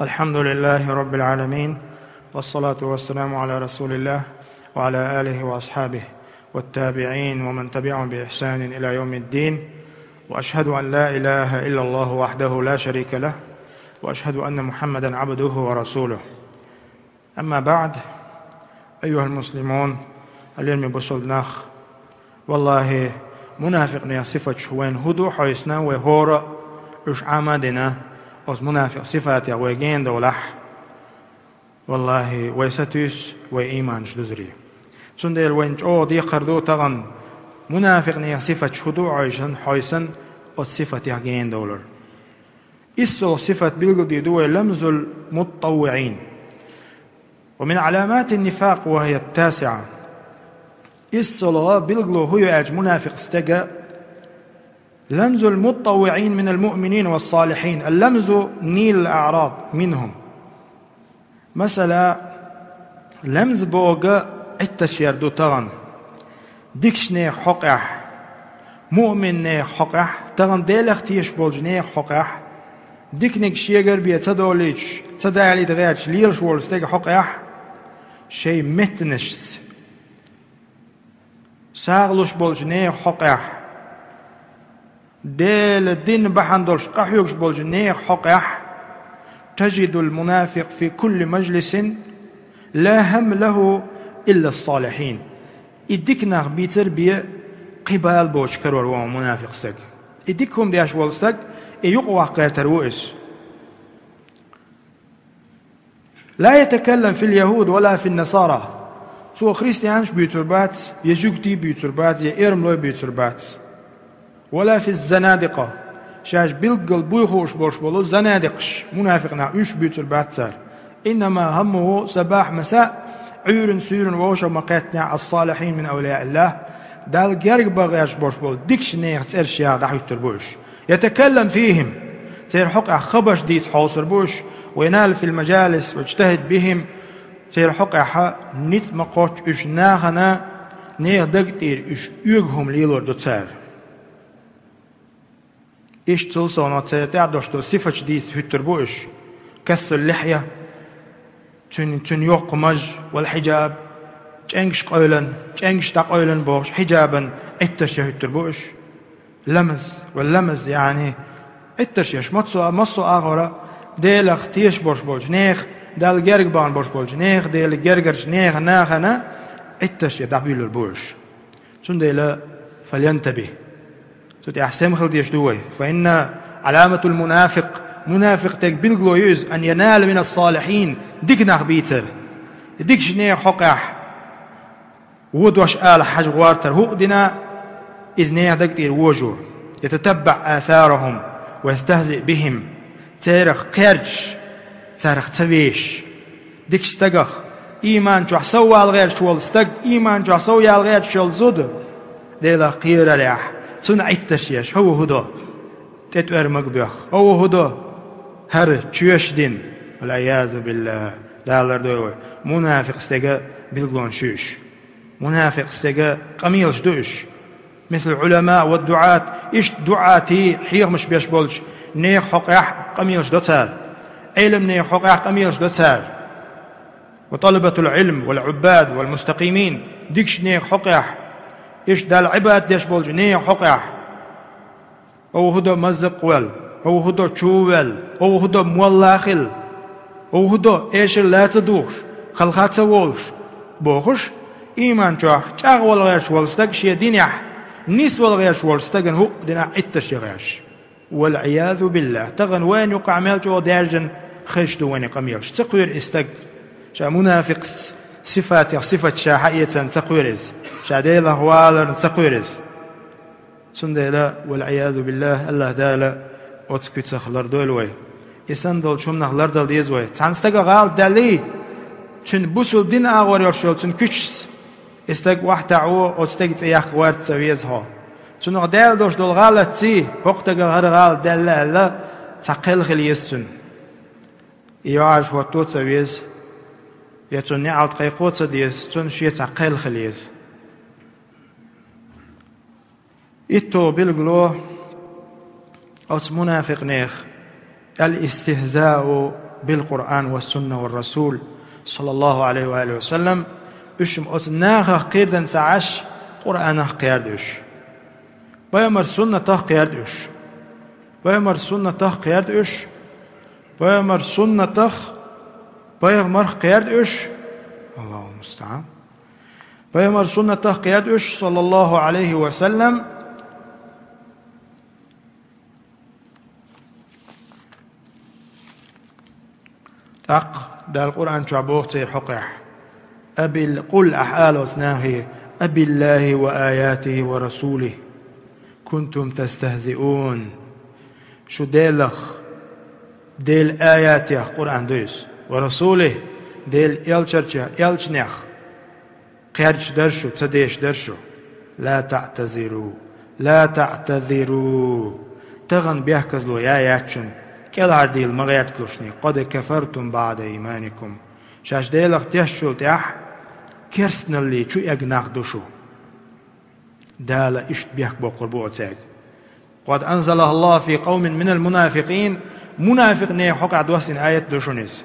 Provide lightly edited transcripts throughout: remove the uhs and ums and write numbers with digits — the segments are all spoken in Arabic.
الحمد لله رب العالمين، والصلاة والسلام على رسول الله وعلى آله وأصحابه والتابعين ومن تبعهم بإحسان إلى يوم الدين. وأشهد أن لا إله إلا الله وحده لا شريك له، وأشهد أن محمدا عبده ورسوله. أما بعد، أيها المسلمون اليوم بصلناخ والله منافق صفة شوين هدو حيثنا وهورا إش عمدنا أز منافق صفات ويجين دولح والله ويستيس وإيمان شدزري تندل وينج دي قردو تغن منافق صفة هدو عيشن حيثن أز صفة يجين دولر إسو صفة بلغدي دو لمز المتطوعين. ومن علامات النفاق وهي التاسعة الصلاة بلغلو هو أج منافق استجا لمز المتطوعين من المؤمنين والصالحين. اللمز نيل الأعراض منهم، مثلا لمز بوغا التشير دو تغن ديكشني حقح مؤمن حقح تغن ديلخ تيش بولجني حقح ديكنيك شيغر بيه تدوليش تدالي دغيرش ليرش وولستيك حقح شيء متنشس ساغلوش بولجني حقح ديل الدين بحندولش قحيوكش بولجني حقح. تجد المنافق في كل مجلس لا هم له إلا الصالحين. إديكنا بتربية قبال بوش كرور ومنافق استك إديكهم دياش والستك يقوى قاتر وئس. لا يتكلم في اليهود ولا في النصارى. سو خريستيانش بيتربات يجوكتي بيتربات يإرملو بيتربات، ولا في الزنادقة شاش بلقل بويخوش بوش بولو زنادقش منافقنا إيش بيتربات سار، إنما همه صباح مساء عير سير ووشا مقاتنا الصالحين من أولياء الله دال جرق بغيش بوش بول ديكش نيغ ترشيا دحي تربوش يتكلم فيهم تير حقع خبش ديت حوصر بوش وينال في المجالس واجتهد بهم تير حقع نيت مقوش إش ناغنا نيغ دقتير إش يوغهم ليلور دو تسار إيش تلصونا تسيتع دوشتو صفة ديت هتر بوش كث اللحية تن يقمج والحجاب تنقش قولا تنقش تقولا بوش حجابا اتش هتر بوش لمز واللمز يعني اتش مصو آغورا ديل اختيش بوش بوش نيخ دال جرق بان بوش بوش نيخ ديل جرقرش نيخ ناخنا اتش يدعبيل البوش تن ديل فلينتبه تدي أحسن خلديش دوي. فإن علامة المنافق منافق تقبل غلويز أن ينال من الصالحين ديكنا بيتر ديكش نيخ حقح ودوش آل حج غوارتر هو دينا إذنيه دكتير وجو يتتبع آثارهم ويستهزئ بهم تارخ قرج تارخ تبيش ديكش تقخ إيمان جو حسوى الغير شوال استق إيمان جو حسوى الغير شوال زود ديلا قيرة ريح صنع التشيش هو هدو تتوير مقبيخ هو هدو هر تشيش دين والعياذ بالله دالر دوي. منافق استقى بلغون شوش منافق استقى قميلش دوش مثل العلماء والدعاة إيش دعاتي حيغ مش بيش بولش نيخ حقيح قميلش دوتار علم نيخ حقيح قميلش دوتار. وطلبة العلم والعباد والمستقيمين ديكش نيخ حقيح إيش دال عباد ديش بولج نيخ حقيح هو هدو مزق ول هو هدو تشوول هو هدو مولاخل هو هدو إيش لا تدوش خلقات سوولش بوخش إيمان جاح جاغ والغيرش والستق شي دينيح نيس والغيرش والستقن هو دينا عتش غيرش والعياذ بالله. تغن وين يقع ميلجو دارجن خش دو وين يقميلش تقوير استق شا منافق صفات صفة شاحية تقويرز شاديلا هوالر تقويرز سنديلا والعياذ بالله. الله دالا أتسكت خلر دولوي يسندل شوم نخلر دل ديزوي تانستقى غال دالي چون بوسول دين آغور يرشول چون كچس استق واحد عو أتسكت تياخ وارد سويزها چون غدال دوش دول غالة تي وقتك غر غال دالا لا تقل خليس چون يواج وطو سويز يتون نعال قيقوت ديز چون شي تقل خليس إتو بالغلو أس منافق نيخ الاستهزاء بالقرآن والسنة والرسول صلى الله عليه وآله وسلم اشم أتناها قيردن سعش قرآن قيردش بيمر سنة قيردش بيمر سنة قيردش بيمر سنة بيمر قيردش الله المستعان بيمر سنة قيردش صلى الله عليه وسلم ده القرآن شعبوه حقح أبي قل أحال وسناهي أبي الله وآياته ورسوله كنتم تستهزئون شو ديلخ ديل آياته قرآن دويس ورسوله ديل يلشرشة يلشنخ قيرش درشو تديش درشو لا تعتذروا لا تعتذروا تغن بيحكزلو يا ياتشن كل عديل مغيات كلوشني قد كفرتم بعد إيمانكم شاش ديلخ تيشول تيح كرسنا اللي شو يقناق دوشو دالا إشت بيحك بقربو تاك قد أنزله الله في قوم من المنافقين منافق نيه حق عدوسين آية دوشونيس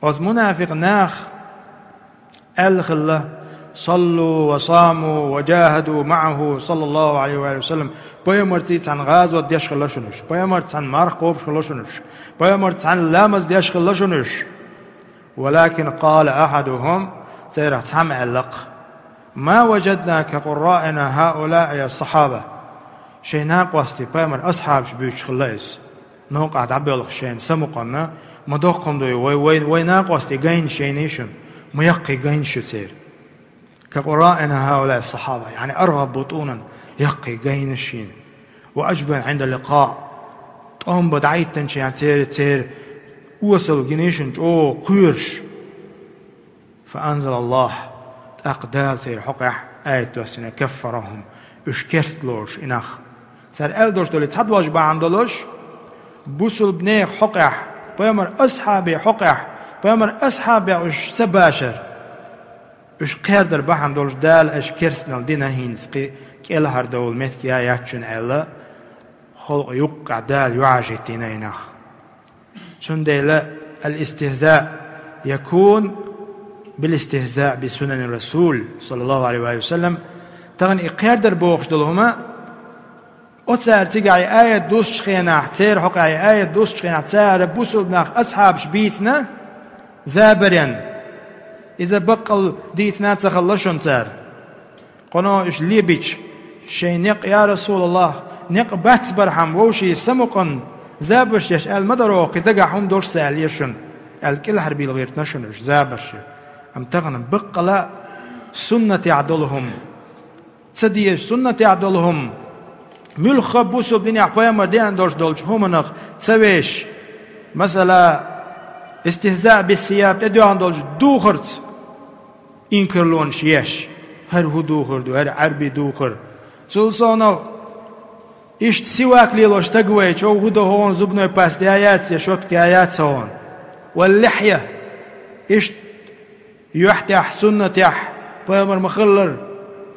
قد منافق ناخ الخلة صلوا وصاموا وجاهدوا معه صلى الله عليه وآله وسلم بيمرتيت عن غازوة ديش خلاشونش بيمرت عن مرقوب خلاشونش بيمرت عن لامز ديش خلاشونش ولكن قال أحدهم تيرا تعملق ما وجدنا كقرائنا هؤلاء يا الصحابة شيء ناقوستي بيمر أصحاب شبيش خلاص نوقع تعبيلق شيء سمقنا مدوقهم دوي وي ناقوستي جين شيء نيشن ميقي جين شتير كقرائنا هؤلاء الصحابة يعني أرغب بطونا يقي جين الشين وأجبن عند اللقاء تقوم بدعيت تنشي يعني تير وصل جنيشن أو قيرش فأنزل الله أقدال تير حقح آية دوستنا كفرهم اشكرت لوش إناخ سر ألدوش دولي تحدواج بعندلوش بوصل بني حقح بيمر أصحابي حقح بيمر أصحابي اش سباشر اش قيردر بعندلوش دال اش كرسنال دينا هينسقي كيلا هردول متكي آياتشن ألا خلق يقع دال يعاجتين إناخ سندل الاستهزاء يكون بالاستهزاء بسنن الرسول صلى الله عليه وآله وسلم تغن إقيادر بوخش دلهما أتسار تقعي آية دوست خينا تير حقعي آية دوست خينا تير بوسل بناخ أصحاب شبيتنا زابرين إذا بقل ديتنا تخلشون تير قنو إش ليبيش شي نق يا رسول الله نق بات برحم ووشي سمقن زابرش يش المدرو قدقع هم دوش ساليشن الكل حربي الغير نشنش زابرش أم تغنم بقلا سنة عدلهم تسديش سنة عدلهم ملخ بوسو بني عقوية مردين دوش دولش همنخ تسويش مثلا استهزاء بالثياب تدو عن دولش دوخرت إنكرلون شيش هر هو دوخر دو هر عربي دوخر سلسانه إشت سواك ليلوش تقوي شو هدو هون زبنو باس دي آيات يشوت كي آيات هون واللحية إشت يحتح سنة يح بيامر مخلر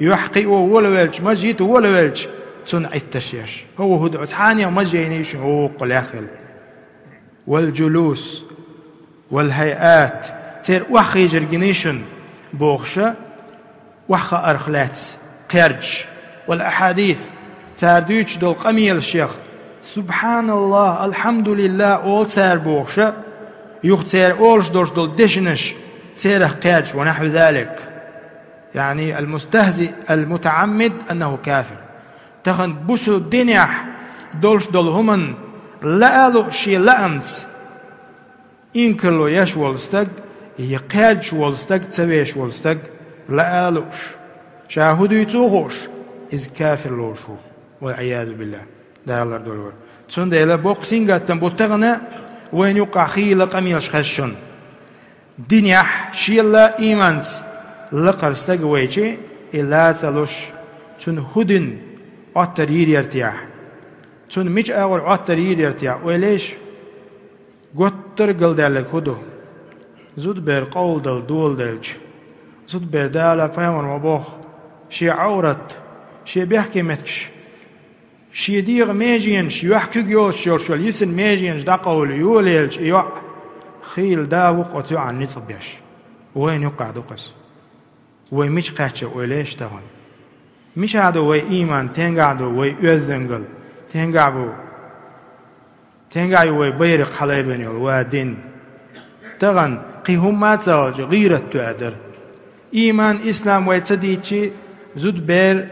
يحقي ولا ويلش ما جيت ولا ويلش تنع التشيش هو هدو تحاني وما جينيش هو قلاخل والجلوس والهيئات تير وحي جرجنيشن بوغشة وحخ أرخلات قرج والأحاديث تاردوش دول قميل الشيخ سبحان الله الحمد لله أول تار بوغشة يختار أولش دوش دول دشنش تيره قرج ونحو ذلك يعني المستهزئ المتعمد أنه كافر تخن بوسو الدنيا دولش دول همن لألو شي لأنس إنكلو يش والستق يقرج والستق تسويش والستق لألوش شاهدو يتوغوش إذ كافر لوشو والعياذ بالله دارلر دولور تون ديلا بوق سينغاتن بوتغنا وين يقع خيل قميلش خشن دنيا شيلا إيمانس لقر استقويتي إلا تلوش تون هدن عطر يرتيح تون ميج أول عطر يرتيح وليش قطر قل دالك هدو زود بير قول دل دول دلج زود بير دالا فهمر مبوخ شي عورت شي بيحكي متكش شيديغ ميجينش يحكي جوش شورشول يسن ميجينش دقول يوليلش يوع خيل داوق أتيو عن نصبيش وين يقع دقس وين مش قاتش وليش تغن مش عدو وي إيمان تنقعدو وي أزدنقل تنقعدو وي بيرق حليبن يل تغن قيهم ما تزوج غيرة تعدر إيمان إسلام وي تديتشي زود بير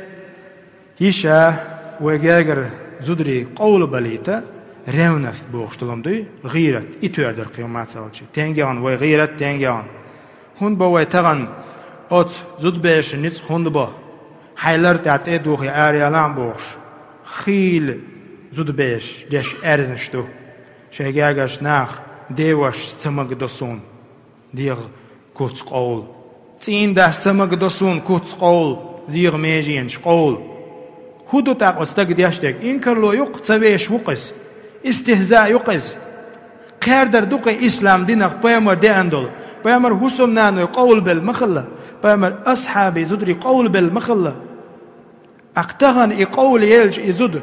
يشا ويجاجر زودري قول بليتا رونست بوغشتلم دي غيرة إتوردر قيومات سالشي تنجان وي غيرة تنجان هون بوي تغن أت زود بيش نيس هون با حيلر تعتي دوخي آريالان بوغش خيل زود بيش ديش أرزنشتو شيجاجش ناخ ديوش سمك دسون ديغ كوتس قول تين ده سمك دسون كوتس قول ديغ ميجينش قول هدو تاق استق دياشتك إنكر لو يق تسويش وقس استهزاء يقس قاردر دوقي إسلام دينك بيامر دي أندل بيامر حسن نانو قول بالمخلة بيامر أصحابي زدري قول بالمخلة أقتغن إقول يلج إزد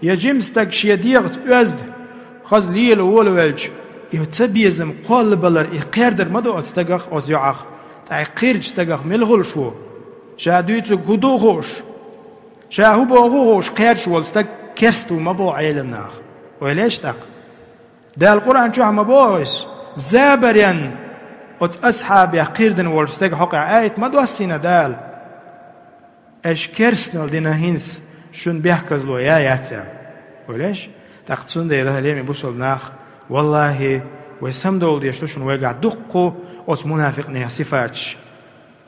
يجمستك شيديغت أزد خز ليل أول ولج يتبيزم قول بلر إقاردر مدو أتستقخ أزيعخ تاي قيرج استقخ ملغل شو شادويتو قدو خوش شاهو بوغوش قيرش والستك كرستو مبو عيلم ناخ وليش تق ده القرآن شو عم بوغيس زابرين ات أصحاب يقيردن والستك حقع آيت مدوسينا دال اش كرسنل دينا هنس شون بيحكز له يا ياتسا وليش تقصون ده إله ليمي بوصل ناخ والله ويسمدول ديشتوشون ويقع دقو ات منافق نيه صفاتش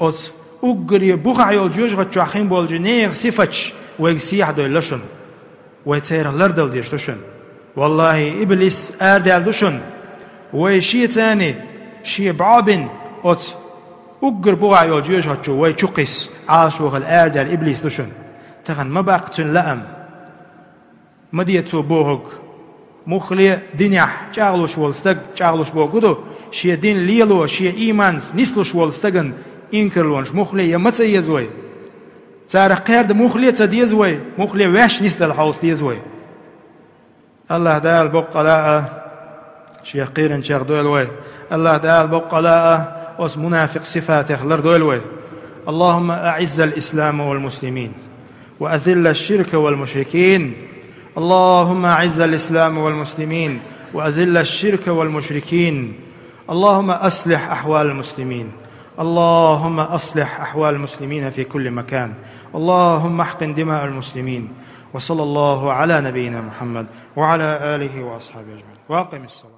ات أجري بقع يلجوج غتشاخين بولجنير صفتش ويسيح دويلشون ويتير لردل ديشتوشون والله إبليس آردال دوشون ويشي تاني شي بعابن أت أجر بقع يلجوج غتشو ويشقس عاشوغ الآردال إبليس دوشون تغن ما باقتن لأم مديتو بوغ مخلي دينيح چاغلوش والستق چاغلوش بوغدو شي دين ليلو شي إيمانس نسلوش والستقن إنكرلونش مخلي يمتى يزوي تارا قيرد مخلي تديزوي مخلي واش نسل الحوص ديزوي الله دال بقلاء شيخ قيرن شيخ دولوي الله دال بقلاء أس منافق صفاته لردولوي اللهم أعز الإسلام والمسلمين وأذل الشرك والمشركين اللهم أعز الإسلام والمسلمين وأذل الشرك والمشركين اللهم أصلح أحوال المسلمين اللهم أصلح أحوال المسلمين في كل مكان اللهم احقن دماء المسلمين وصلى الله على نبينا محمد وعلى آله وأصحابه أجمعين وأقم الصلاة